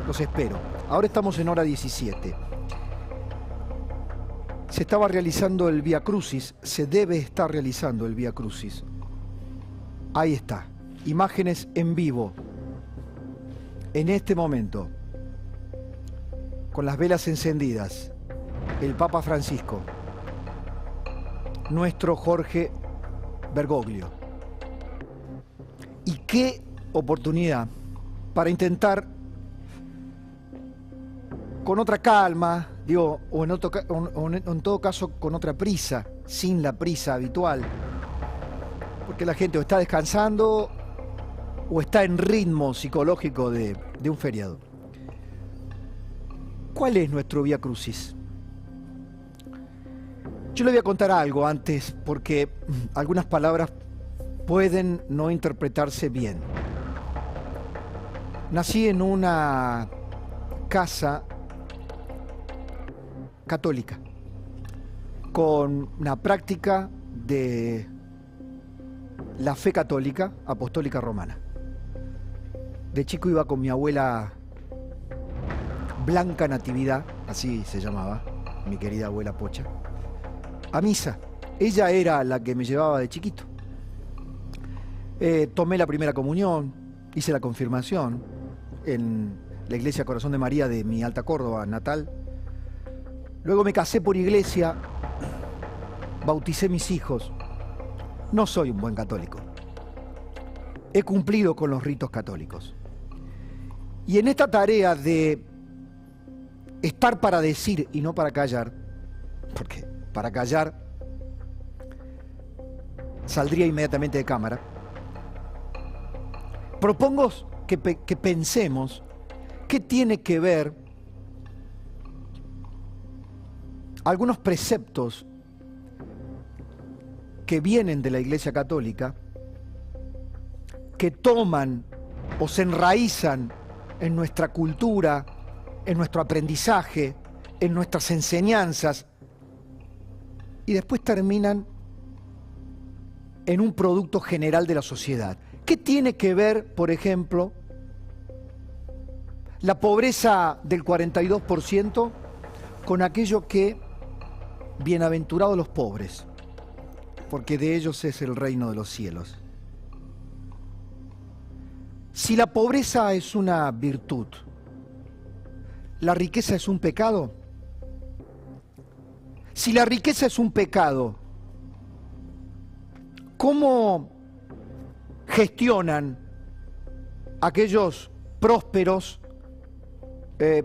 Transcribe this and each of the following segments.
Los espero. Ahora estamos en hora 17. Se estaba realizando el Vía Crucis, se debe estar realizando el Vía Crucis. Ahí está, imágenes en vivo, en este momento, con las velas encendidas, el Papa Francisco, nuestro Jorge Bergoglio. Y qué oportunidad para intentar, con otra calma, digo, o en todo caso con otra prisa, sin la prisa habitual, porque la gente o está descansando o está en ritmo psicológico de un feriado. ¿Cuál es nuestro Vía Crucis? Yo le voy a contar algo antes, porque algunas palabras pueden no interpretarse bien. Nací en una casa católica, con una práctica de la fe católica apostólica romana. De chico iba con mi abuela Blanca Natividad, así se llamaba, mi querida abuela Pocha, a misa. Ella era la que me llevaba de chiquito. Tomé la primera comunión, hice la confirmación en la iglesia Corazón de María de mi Alta Córdoba natal. Luego me casé por iglesia, bauticé mis hijos. No soy un buen católico. He cumplido con los ritos católicos. Y en esta tarea de estar para decir y no para callar, porque para callar saldría inmediatamente de cámara, propongo que pensemos qué tiene que ver algunos preceptos que vienen de la Iglesia Católica, que toman o se enraizan en nuestra cultura, en nuestro aprendizaje, en nuestras enseñanzas, y después terminan en un producto general de la sociedad. ¿Qué tiene que ver, por ejemplo, la pobreza del 42% con aquello que bienaventurados los pobres, porque de ellos es el reino de los cielos? Si la pobreza es una virtud, ¿la riqueza es un pecado? Si la riqueza es un pecado, ¿cómo gestionan aquellos prósperos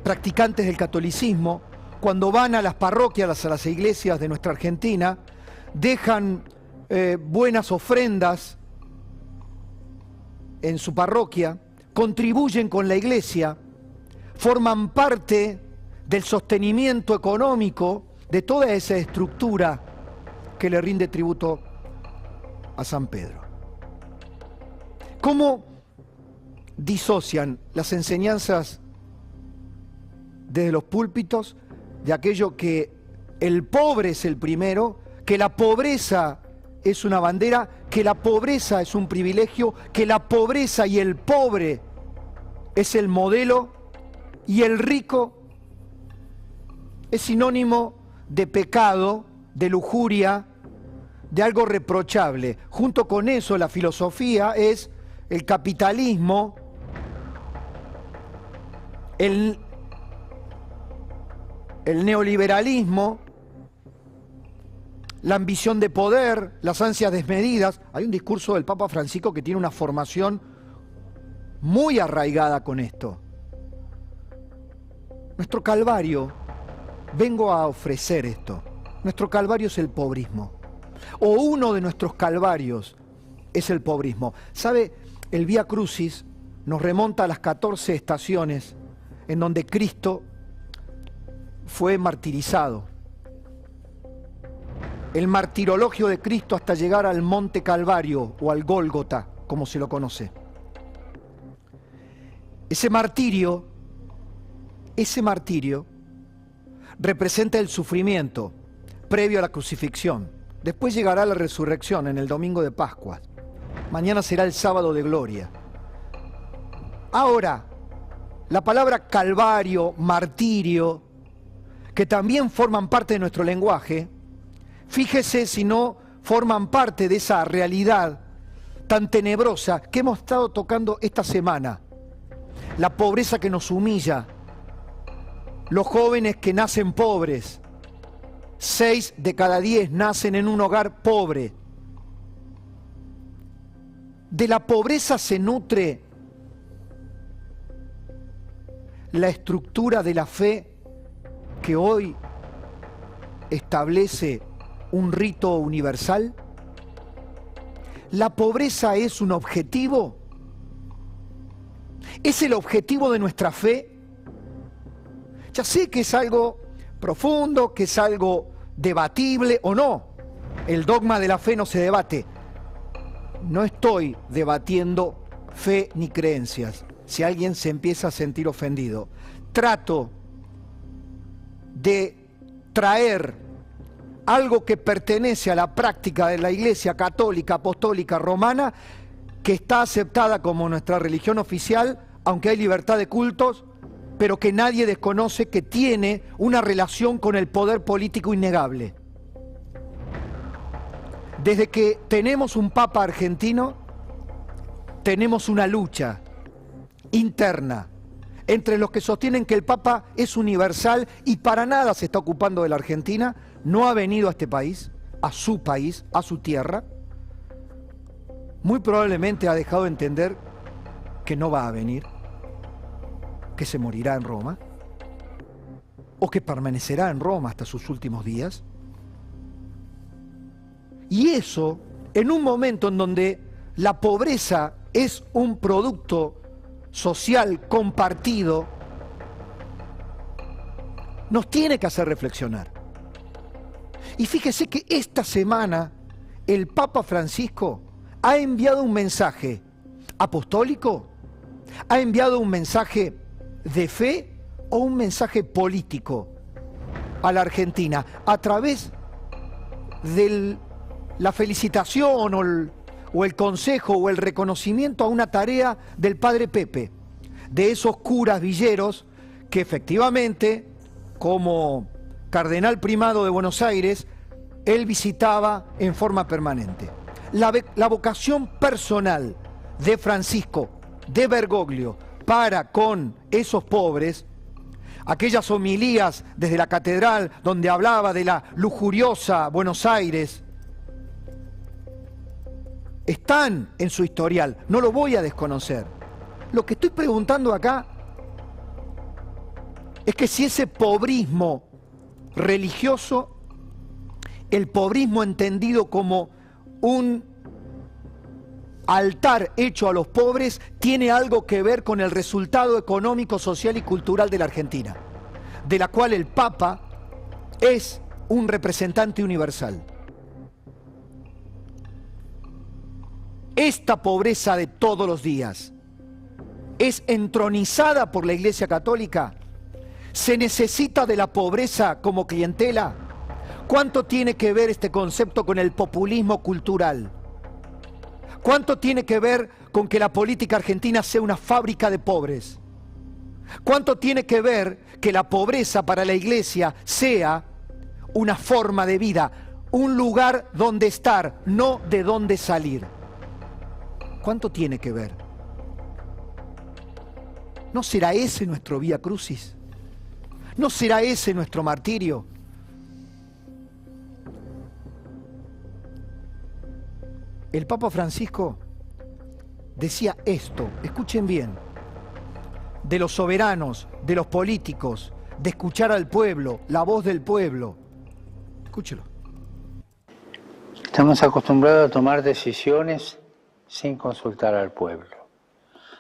practicantes del catolicismo cuando van a las parroquias, a las iglesias de nuestra Argentina, dejan buenas ofrendas en su parroquia, contribuyen con la iglesia, forman parte del sostenimiento económico de toda esa estructura que le rinde tributo a San Pedro? ¿Cómo disocian las enseñanzas desde los púlpitos de aquello que el pobre es el primero, que la pobreza es una bandera, que la pobreza es un privilegio, que la pobreza y el pobre es el modelo y el rico es sinónimo de pecado, de lujuria, de algo reprochable? Junto con eso, la filosofía es el capitalismo, el neoliberalismo, la ambición de poder, las ansias desmedidas. Hay un discurso del Papa Francisco que tiene una formación muy arraigada con esto. Nuestro calvario, vengo a ofrecer esto, nuestro calvario es el pobrismo, o uno de nuestros calvarios es el pobrismo. ¿Sabe? El Vía Crucis nos remonta a las 14 estaciones en donde Cristo fue martirizado. El martirologio de Cristo hasta llegar al Monte Calvario o al Gólgota, como se lo conoce. Ese martirio representa el sufrimiento previo a la crucifixión. Después llegará la resurrección en el domingo de Pascua. Mañana será el sábado de gloria. Ahora, la palabra calvario, martirio, que también forman parte de nuestro lenguaje, fíjese si no forman parte de esa realidad tan tenebrosa que hemos estado tocando esta semana. La pobreza que nos humilla, los jóvenes que nacen pobres, 6 de cada 10 nacen en un hogar pobre. De la pobreza se nutre la estructura de la fe que hoy establece un rito universal. ¿La pobreza es un objetivo? ¿Es el objetivo de nuestra fe? Ya sé que es algo profundo, que es algo debatible o no. El dogma de la fe no se debate. No estoy debatiendo fe ni creencias. Si alguien se empieza a sentir ofendido, trato de traer algo que pertenece a la práctica de la Iglesia Católica, Apostólica, Romana, que está aceptada como nuestra religión oficial, aunque hay libertad de cultos, pero que nadie desconoce que tiene una relación con el poder político innegable. Desde que tenemos un Papa argentino, tenemos una lucha interna entre los que sostienen que el Papa es universal y para nada se está ocupando de la Argentina, no ha venido a este país, a su tierra. Muy probablemente ha dejado de entender que no va a venir, que se morirá en Roma, o que permanecerá en Roma hasta sus últimos días. Y eso, en un momento en donde la pobreza es un producto social compartido, nos tiene que hacer reflexionar. Y fíjese que esta semana el Papa Francisco ha enviado un mensaje apostólico, ha enviado un mensaje de fe o un mensaje político a la Argentina a través de la felicitación o el consejo o el reconocimiento a una tarea del Padre Pepe, de esos curas villeros que efectivamente, como cardenal primado de Buenos Aires, él visitaba en forma permanente. La vocación personal de Francisco de Bergoglio para con esos pobres, aquellas homilías desde la catedral donde hablaba de la lujuriosa Buenos Aires, están en su historial, no lo voy a desconocer. Lo que estoy preguntando acá es que si ese pobrismo religioso, el pobrismo entendido como un altar hecho a los pobres, tiene algo que ver con el resultado económico, social y cultural de la Argentina, de la cual el Papa es un representante universal. Esta pobreza de todos los días es entronizada por la Iglesia Católica. ¿Se necesita de la pobreza como clientela? ¿Cuánto tiene que ver este concepto con el populismo cultural? ¿Cuánto tiene que ver con que la política argentina sea una fábrica de pobres? ¿Cuánto tiene que ver que la pobreza para la Iglesia sea una forma de vida, un lugar donde estar, no de donde salir? ¿Cuánto tiene que ver? ¿No será ese nuestro Vía Crucis? ¿No será ese nuestro martirio? El Papa Francisco decía esto, escuchen bien, de los soberanos, de los políticos, de escuchar al pueblo, la voz del pueblo. Escúchelo. Estamos acostumbrados a tomar decisiones sin consultar al pueblo.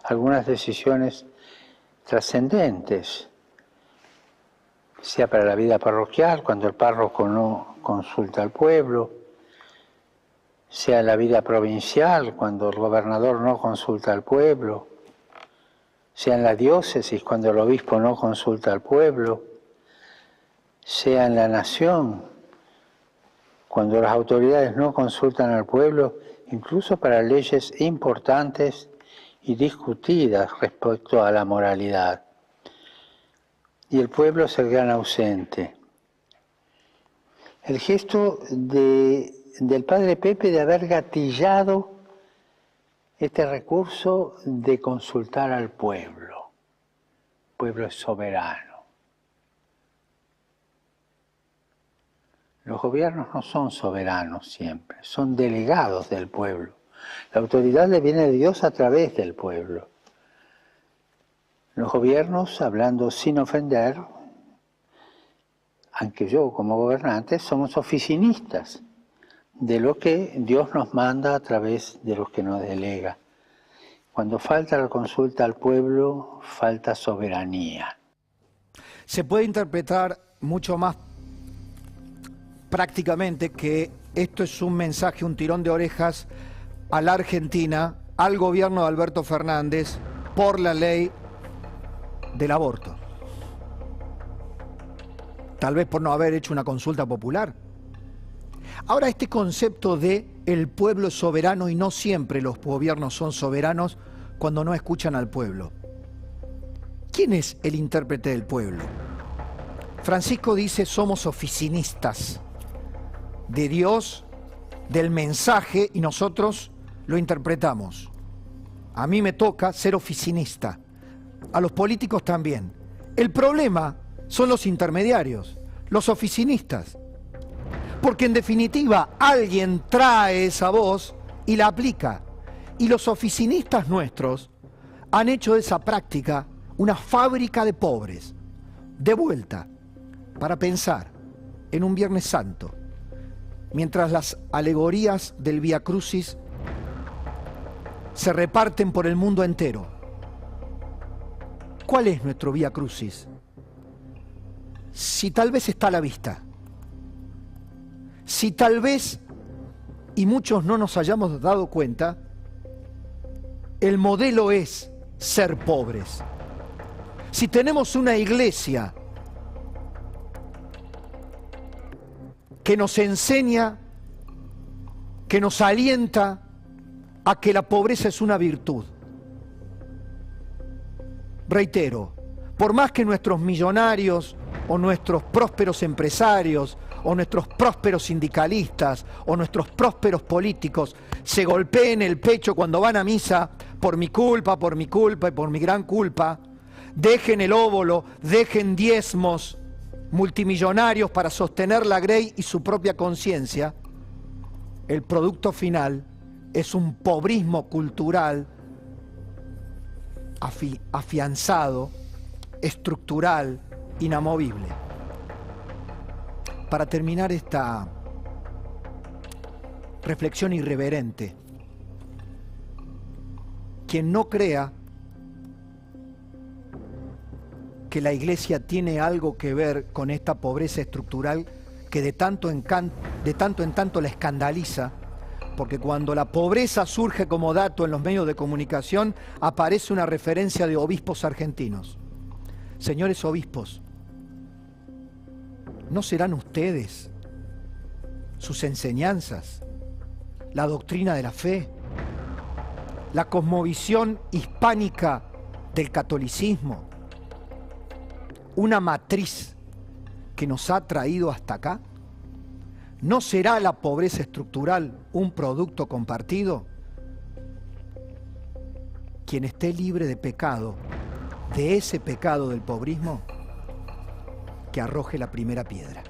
Algunas decisiones trascendentes, sea para la vida parroquial, cuando el párroco no consulta al pueblo, sea en la vida provincial, cuando el gobernador no consulta al pueblo, sea en la diócesis, cuando el obispo no consulta al pueblo, sea en la nación, cuando las autoridades no consultan al pueblo, incluso para leyes importantes y discutidas respecto a la moralidad. y el pueblo es el gran ausente. El gesto del padre Pepe de haber gatillado este recurso de consultar al pueblo. El pueblo es soberano. Los gobiernos no son soberanos siempre, son delegados del pueblo. La autoridad le viene de Dios a través del pueblo. Los gobiernos, hablando sin ofender, aunque yo como gobernante, somos oficinistas de lo que Dios nos manda a través de los que nos delega. Cuando falta la consulta al pueblo, falta soberanía. Se puede interpretar mucho más prácticamente que esto es un mensaje, un tirón de orejas a la Argentina, al gobierno de Alberto Fernández, por la ley del aborto. Tal vez por no haber hecho una consulta popular. Ahora, este concepto de el pueblo es soberano, y no siempre los gobiernos son soberanos cuando no escuchan al pueblo. ¿Quién es el intérprete del pueblo? Francisco dice: somos oficinistas de Dios, del mensaje, y nosotros lo interpretamos. A mí me toca ser oficinista, a los políticos también. El problema son los intermediarios, los oficinistas. Porque en definitiva alguien trae esa voz y la aplica. Y los oficinistas nuestros han hecho de esa práctica una fábrica de pobres. De vuelta, para pensar en un Viernes Santo, mientras las alegorías del Vía Crucis se reparten por el mundo entero. ¿Cuál es nuestro Vía Crucis? Si tal vez está a la vista, si tal vez, y muchos no nos hayamos dado cuenta, el modelo es ser pobres. Si tenemos una iglesia que nos enseña, que nos alienta a que la pobreza es una virtud. Reitero, por más que nuestros millonarios o nuestros prósperos empresarios o nuestros prósperos sindicalistas o nuestros prósperos políticos se golpeen el pecho cuando van a misa por mi culpa y por mi gran culpa, dejen el óbolo, dejen diezmos multimillonarios para sostener la grey y su propia conciencia, el producto final es un pobrismo cultural afianzado, estructural, inamovible. Para terminar esta reflexión irreverente, quien no crea que la Iglesia tiene algo que ver con esta pobreza estructural que de tanto en tanto la escandaliza, porque cuando la pobreza surge como dato en los medios de comunicación, aparece una referencia de obispos argentinos. Señores obispos, ¿no serán ustedes, sus enseñanzas, la doctrina de la fe, la cosmovisión hispánica del catolicismo, una matriz que nos ha traído hasta acá? ¿No será la pobreza estructural un producto compartido? Quien esté libre de pecado, de ese pecado del pobrismo, que arroje la primera piedra.